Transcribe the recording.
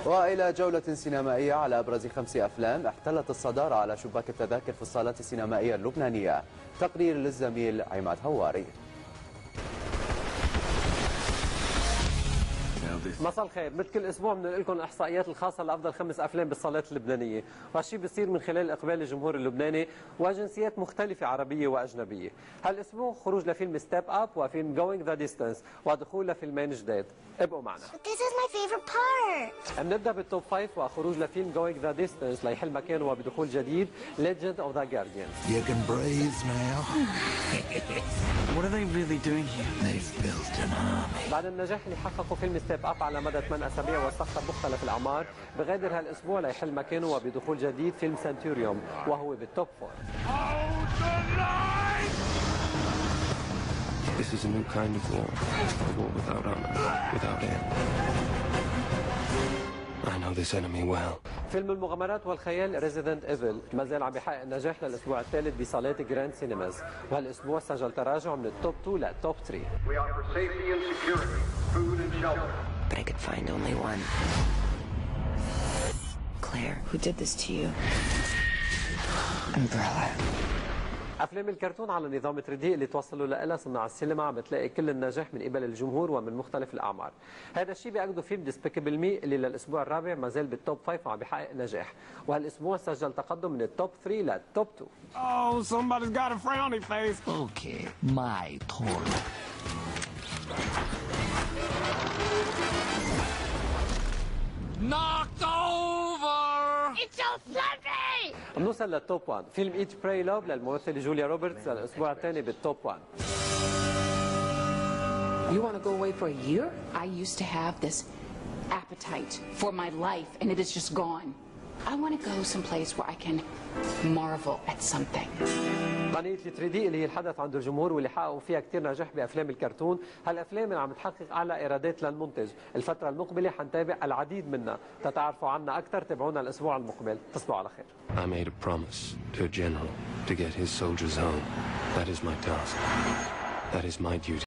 وإلى جولة سينمائية على أبرز 5 أفلام احتلت الصدارة على شباك التذاكر في الصالات السينمائية اللبنانية. تقرير للزميل عماد هواري. مساء الخير. مثل كل اسبوع بننقل لكم الاحصائيات الخاصه لافضل 5 افلام بالصالات اللبنانيه، وهالشيء بيصير من خلال اقبال الجمهور اللبناني وجنسيات مختلفه عربيه واجنبيه. هالاسبوع خروج لفيلم ستيب اب وفيلم جوينج ذا ديستانس ودخول لفيلمين جداد. ابقوا معنا. This is my favorite part. بنبدا بالتوب 5 وخروج لفيلم جوينج ذا ديستانس ليحل مكانه وبدخول جديد ليجند اوف ذا جارديان. You can breathe now. What are they really doing here? They've built an army. بعد النجاح اللي حققه فيلم ستيب اب على مدى 8 اسابيع واستقطب مختلف الاعمار، بغادر هالاسبوع ليحل مكانه وبدخول جديد فيلم سنتوريوم وهو بالتوب 4. This is a new kind of war. A war without armor, without end. I know this enemy well. فيلم المغامرات والخيال ريزيدنت ايفل ما زال عم بيحقق نجاح للاسبوع الثالث بصالات جراند سينماز، وهالاسبوع سجل تراجع من التوب 2 للتوب 3. We offer safety and security, food and shelter. But I could find only one. Claire, who did this to you? Umbrella. افلام الكرتون على نظام 3D اللي توصلوا لها صناع السينما عم بتلاقي كل النجاح من قبل الجمهور ومن مختلف الاعمار. هذا الشيء بيأكده فيلم ديسبيكابل مي اللي للاسبوع الرابع ما زال بالتوب 5 وعم بيحقق نجاح، وهالاسبوع سجل تقدم من التوب 3 للتوب 2. Oh, somebody's got a frowny face. Okay, my turn. Knocked over. It's so fluffy. بنوصل للتوب 1 فيلم ايت براي لوف للممثله جوليا روبرتس للاسبوع الثاني بالتوب 1. You want to go away for a year? I used to have this appetite for my life and it is just gone. I want to go someplace where I can marvel at something. قضية 3D اللي هي الحدث عند الجمهور واللي حققوا فيها كثير نجاح بافلام الكرتون، هالافلام اللي عم تحقق اعلى ايرادات للمنتج. الفترة المقبلة حنتابع العديد منها، تتعرفوا عنا اكثر تابعونا الاسبوع المقبل، تصبحوا على خير. I made a promise to a general to get his soldiers home. That is my task. That is my duty.